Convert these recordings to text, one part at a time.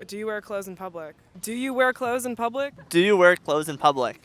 Do you wear clothes in public? Do you wear clothes in public? Do you wear clothes in public?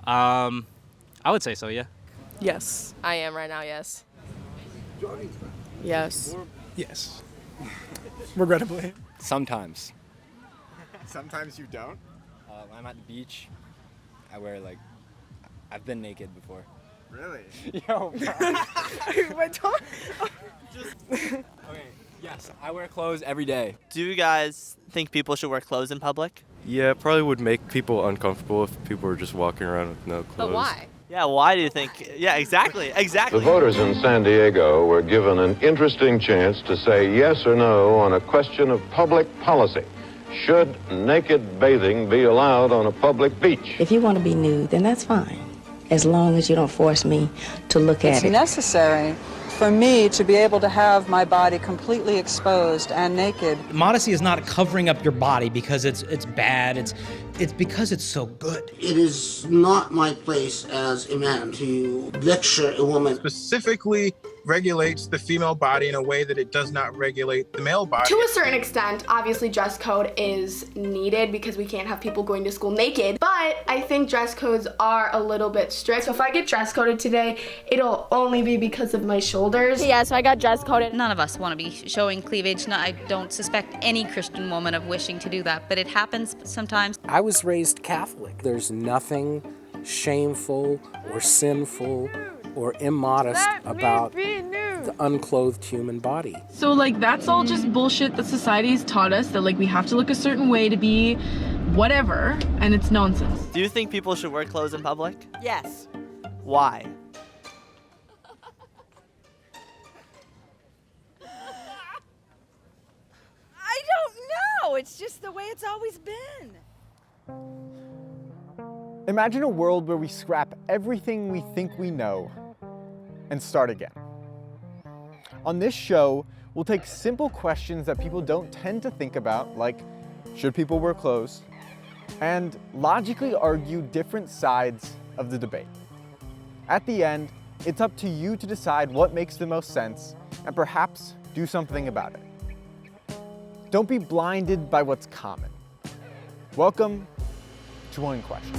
I would say so, yeah. Yes. I am right now, yes. Yes. Yes. Regrettably. Sometimes. Sometimes you don't? When I'm at the beach, I wear I've been naked before. Really? Yo, Wait, don't. okay, yes, I wear clothes every day. Do you guys think people should wear clothes in public? Yeah, it probably would make people uncomfortable if people were just walking around with no clothes. But why? Yeah, why do you think? Yeah, exactly. The voters in San Diego were given an interesting chance to say yes or no on a question of public policy. Should naked bathing be allowed on a public beach? If you want to be nude, then that's fine, as long as you don't force me to look at it. It's necessary for me to be able to have my body completely exposed and naked. Modesty is not covering up your body because it's bad. It's because it's so good. It is not my place as a man to lecture a woman. Specifically regulates the female body in a way that it does not regulate the male body. To a certain extent, obviously dress code is needed because we can't have people going to school naked, but I think dress codes are a little bit strict. So if I get dress coded today, it'll only be because of my shoulders. Yeah, so I got dress coded. None of us want to be showing cleavage. No, I don't suspect any Christian woman of wishing to do that, but it happens sometimes. I was raised Catholic. There's nothing shameful or sinful or immodest about the unclothed human body. So that's all just bullshit that society's taught us, that we have to look a certain way to be whatever, and it's nonsense. Do you think people should wear clothes in public? Yes. Why? I don't know. It's just the way it's always been. Imagine a world where we scrap everything we think we know and start again. On this show, we'll take simple questions that people don't tend to think about, like, should people wear clothes? And logically argue different sides of the debate. At the end, it's up to you to decide what makes the most sense and perhaps do something about it. Don't be blinded by what's common. Welcome to Unquestioned.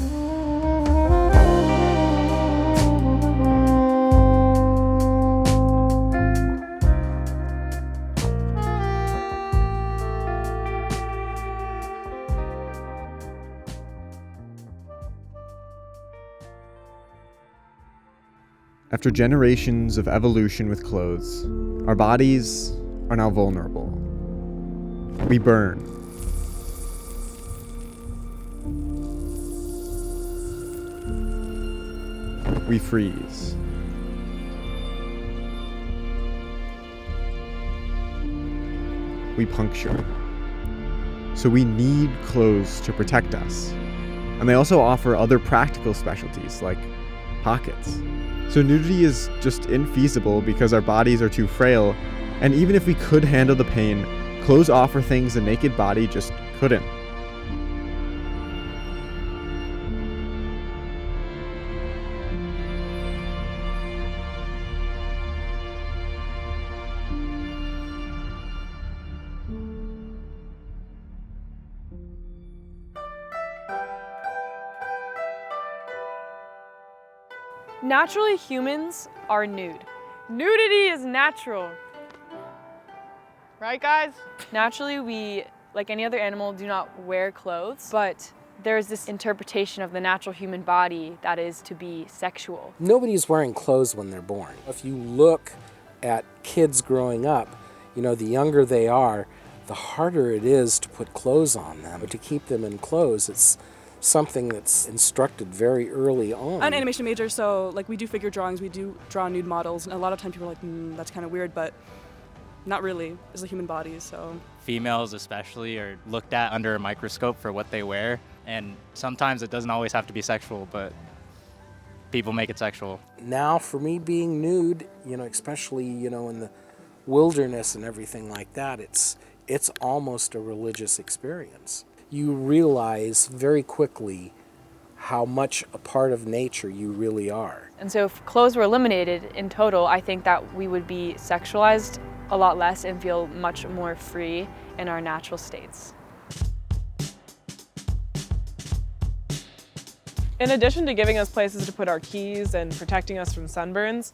After generations of evolution with clothes, our bodies are now vulnerable. We burn. We freeze. We puncture. So we need clothes to protect us. And they also offer other practical specialties like pockets. So nudity is just infeasible because our bodies are too frail, and even if we could handle the pain, clothes offer things a naked body just couldn't. Naturally, humans are nude. Nudity is natural. Right, guys? Naturally, we, like any other animal, do not wear clothes, but there's this interpretation of the natural human body that is to be sexual. Nobody's wearing clothes when they're born. If you look at kids growing up, the younger they are, the harder it is to put clothes on them. But to keep them in clothes, it's something that's instructed very early on. I'm an animation major, so we do figure drawings, we do draw nude models, and a lot of times people are like, that's kind of weird, but not really. It's a human body, so. Females especially are looked at under a microscope for what they wear, and sometimes it doesn't always have to be sexual, but people make it sexual. Now, for me being nude, especially, in the wilderness and everything like that, it's almost a religious experience. You realize very quickly how much a part of nature you really are. And so if clothes were eliminated in total, I think that we would be sexualized a lot less and feel much more free in our natural states. In addition to giving us places to put our keys and protecting us from sunburns,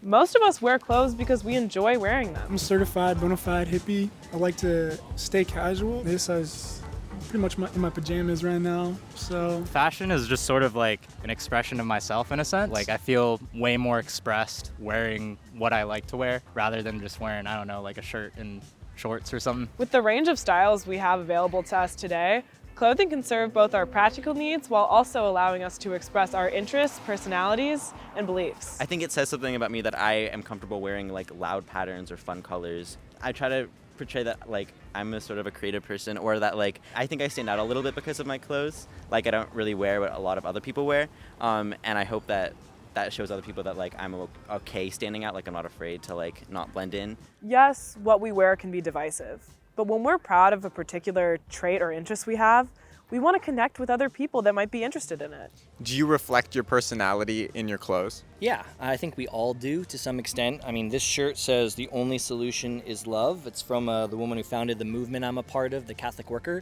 most of us wear clothes because we enjoy wearing them. I'm a certified bona fide hippie. I like to stay casual. This is pretty much in my pajamas right now, so. Fashion is just sort of like an expression of myself in a sense. Like I feel way more expressed wearing what I like to wear rather than just wearing, I don't know, like a shirt and shorts or something. With the range of styles we have available to us today, clothing can serve both our practical needs while also allowing us to express our interests, personalities, and beliefs. I think it says something about me that I am comfortable wearing like loud patterns or fun colors. I try to portray that like I'm a sort of a creative person, or that like I think I stand out a little bit because of my clothes. Like I don't really wear what a lot of other people wear, and I hope that that shows other people that like I'm okay standing out, like I'm not afraid to like not blend in. Yes, what we wear can be divisive, but when we're proud of a particular trait or interest we have, we want to connect with other people that might be interested in it. Do you reflect your personality in your clothes? Yeah, I think we all do to some extent. I mean, this shirt says the only solution is love. It's from the woman who founded the movement I'm a part of, the Catholic Worker.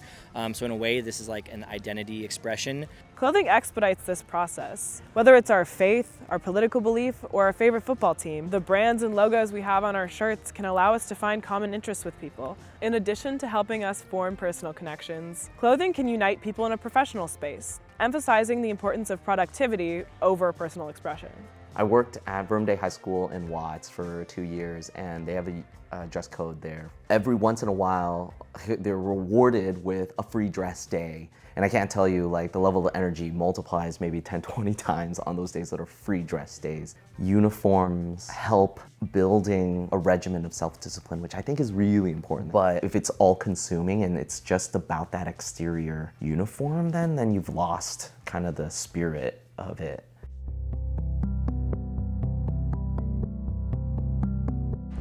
So in a way, this is like an identity expression. Clothing expedites this process. Whether it's our faith, our political belief, or our favorite football team, the brands and logos we have on our shirts can allow us to find common interests with people. In addition to helping us form personal connections, clothing can unite people in a professional space, emphasizing the importance of productivity over personal expression. I worked at Vermont High School in Watts for 2 years, and they have a dress code there. Every once in a while, they're rewarded with a free dress day. And I can't tell you, like, the level of energy multiplies maybe 10, 20 times on those days that are free dress days. Uniforms help building a regimen of self-discipline, which I think is really important. But if it's all-consuming and it's just about that exterior uniform, then you've lost kind of the spirit of it.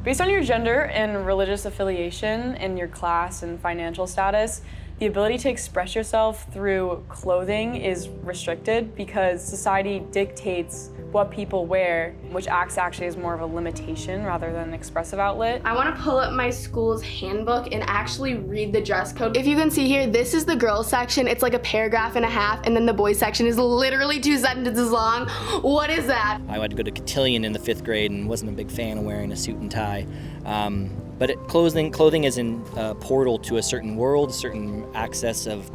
Based on your gender and religious affiliation and your class and financial status, the ability to express yourself through clothing is restricted because society dictates what people wear, which acts actually as more of a limitation rather than an expressive outlet. I want to pull up my school's handbook and actually read the dress code. If you can see here, this is the girls section. It's like a paragraph and a half, and then the boys section is literally 2 sentences long. What is that? I had to go to cotillion in the 5th grade and wasn't a big fan of wearing a suit and tie. But clothing is a portal to a certain world, certain access of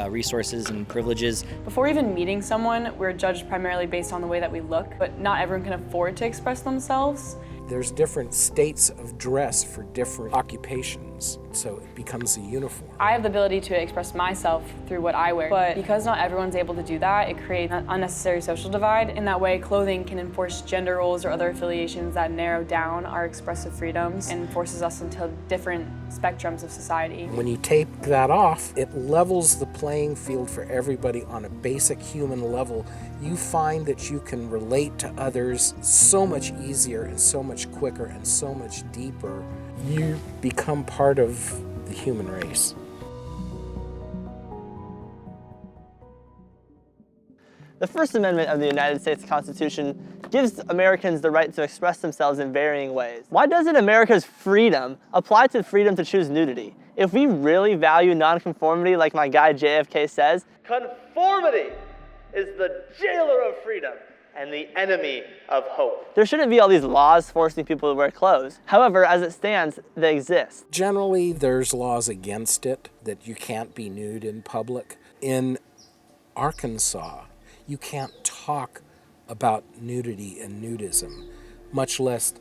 resources and privileges. Before even meeting someone, we're judged primarily based on the way that we look, but not everyone can afford to express themselves. There's different states of dress for different occupations, so it becomes a uniform. I have the ability to express myself through what I wear, but because not everyone's able to do that, it creates an unnecessary social divide. In that way, clothing can enforce gender roles or other affiliations that narrow down our expressive freedoms and forces us into different spectrums of society. When you take that off, it levels the playing field for everybody on a basic human level. You find that you can relate to others so much easier and so much quicker and so much deeper. You become part of the human race. The First Amendment of the United States Constitution gives Americans the right to express themselves in varying ways. Why doesn't America's freedom apply to freedom to choose nudity? If we really value nonconformity, like my guy JFK says, conformity is the jailer of freedom and the enemy of hope. There shouldn't be all these laws forcing people to wear clothes. However, as it stands, they exist. Generally, there's laws against it, that you can't be nude in public. In Arkansas, you can't talk about nudity and nudism, much less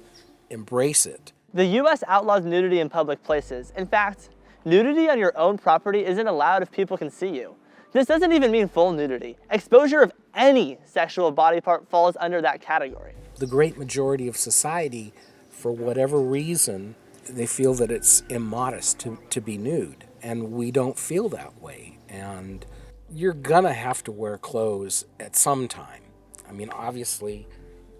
embrace it. The U.S. outlaws nudity in public places. In fact, nudity on your own property isn't allowed if people can see you. This doesn't even mean full nudity. Exposure of any sexual body part falls under that category. The great majority of society, for whatever reason, they feel that it's immodest to be nude, and we don't feel that way. And you're gonna have to wear clothes at some time. I mean, obviously,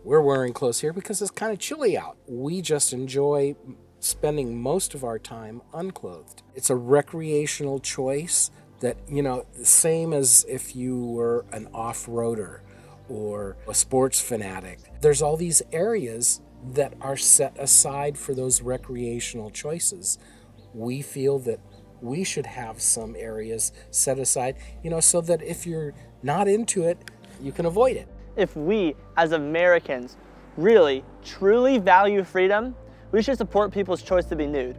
we're wearing clothes here because it's kind of chilly out. We just enjoy spending most of our time unclothed. It's a recreational choice that, you know, same as if you were an off-roader or a sports fanatic. There's all these areas that are set aside for those recreational choices. We feel that we should have some areas set aside, you know, so that if you're not into it, you can avoid it. If we, as Americans, really, truly value freedom, we should support people's choice to be nude.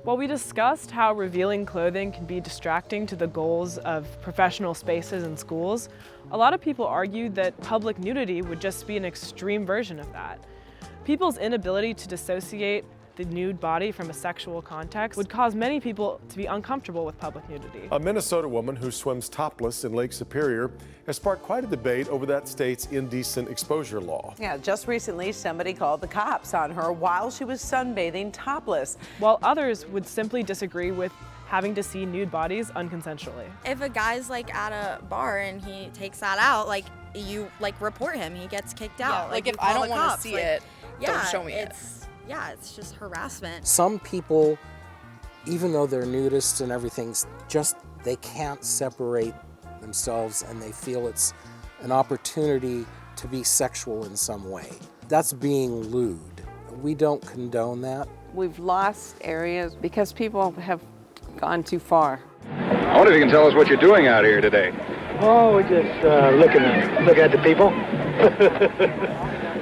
While we discussed how revealing clothing can be distracting to the goals of professional spaces and schools, a lot of people argued that public nudity would just be an extreme version of that. People's inability to dissociate the nude body from a sexual context would cause many people to be uncomfortable with public nudity. A Minnesota woman who swims topless in Lake Superior has sparked quite a debate over that state's indecent exposure law. Yeah, just recently somebody called the cops on her while she was sunbathing topless. While others would simply disagree with having to see nude bodies unconsensually. If a guy's like at a bar and he takes that out, like you like report him, he gets kicked out. Yeah, like if I don't want to see it, yeah, don't show me it. Yeah, it's just harassment. Some people, even though they're nudists and everything, they can't separate themselves and they feel it's an opportunity to be sexual in some way. That's being lewd. We don't condone that. We've lost areas because people have gone too far. I wonder if you can tell us what you're doing out here today. Oh, we're just looking at the people.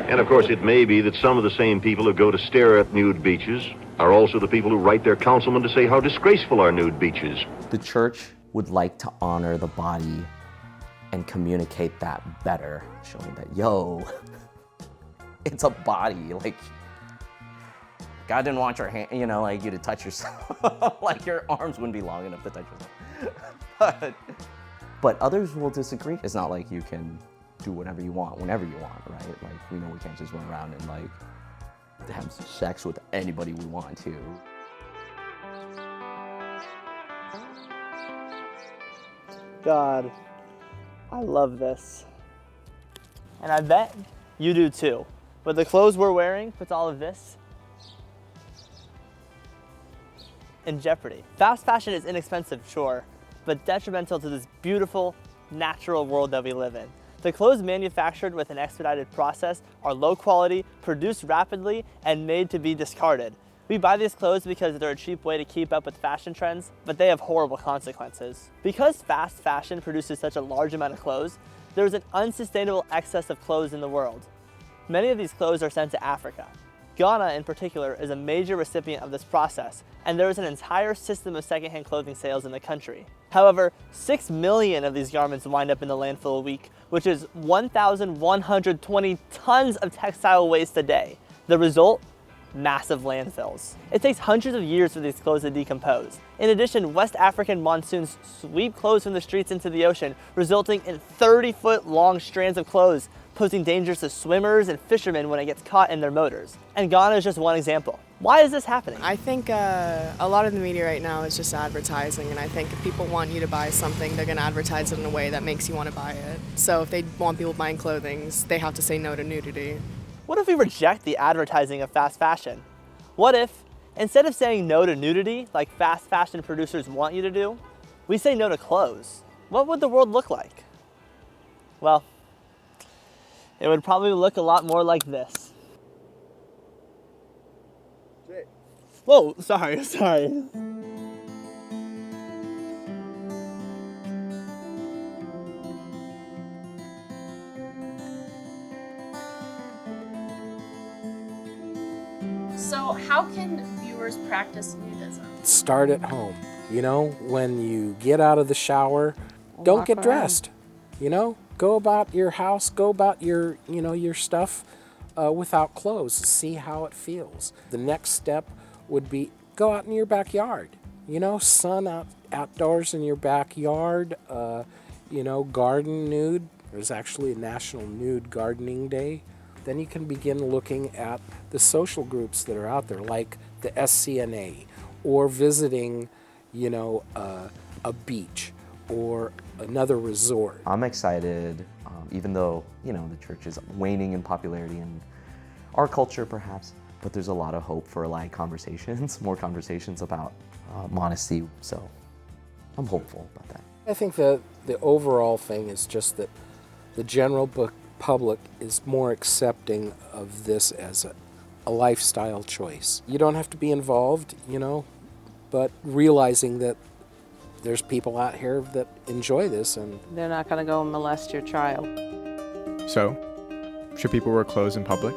And of course, it may be that some of the same people who go to stare at nude beaches are also the people who write their councilman to say how disgraceful are nude beaches. The church would like to honor the body and communicate that better, showing that, yo, it's a body. Like, God didn't want your hand, you to touch yourself. Like, your arms wouldn't be long enough to touch yourself. But others will disagree. It's not like you can do whatever you want, whenever you want, right? Like, we know we can't just run around and, have sex with anybody we want to. God, I love this. And I bet you do too. But the clothes we're wearing puts all of this in jeopardy. Fast fashion is inexpensive, sure, but detrimental to this beautiful, natural world that we live in. The clothes manufactured with an expedited process are low quality, produced rapidly, and made to be discarded. We buy these clothes because they're a cheap way to keep up with fashion trends, but they have horrible consequences. Because fast fashion produces such a large amount of clothes, there is an unsustainable excess of clothes in the world. Many of these clothes are sent to Africa. Ghana, in particular, is a major recipient of this process, and there is an entire system of secondhand clothing sales in the country. However, 6 million of these garments wind up in the landfill a week, which is 1,120 tons of textile waste a day. The result? Massive landfills. It takes hundreds of years for these clothes to decompose. In addition, West African monsoons sweep clothes from the streets into the ocean, resulting in 30-foot long strands of clothes, posing dangers to swimmers and fishermen when it gets caught in their motors. And Ghana is just one example. Why is this happening? I think a lot of the media right now is just advertising, and I think if people want you to buy something, they're going to advertise it in a way that makes you want to buy it. So if they want people buying clothing, they have to say no to nudity. What if we reject the advertising of fast fashion? What if, instead of saying no to nudity, like fast fashion producers want you to do, we say no to clothes? What would the world look like? Well, it would probably look a lot more like this. Whoa, sorry. So how can viewers practice nudism? Start at home. When you get out of the shower, don't Walk get around. dressed. Go about your house, go about your, your stuff without clothes. See how it feels. The next step would be go out in your backyard. Sun outdoors in your backyard. Garden nude. There's actually a National Nude Gardening Day. Then you can begin looking at the social groups that are out there, like the SCNA, or visiting, a beach or another resort. I'm excited, even though, the church is waning in popularity in our culture perhaps, but there's a lot of hope for conversations, more conversations about modesty, so I'm hopeful about that. I think that the overall thing is just that the general public is more accepting of this as a lifestyle choice. You don't have to be involved, but realizing that There's people out here that enjoy this, and They're not going to go and molest your child. So, should people wear clothes in public?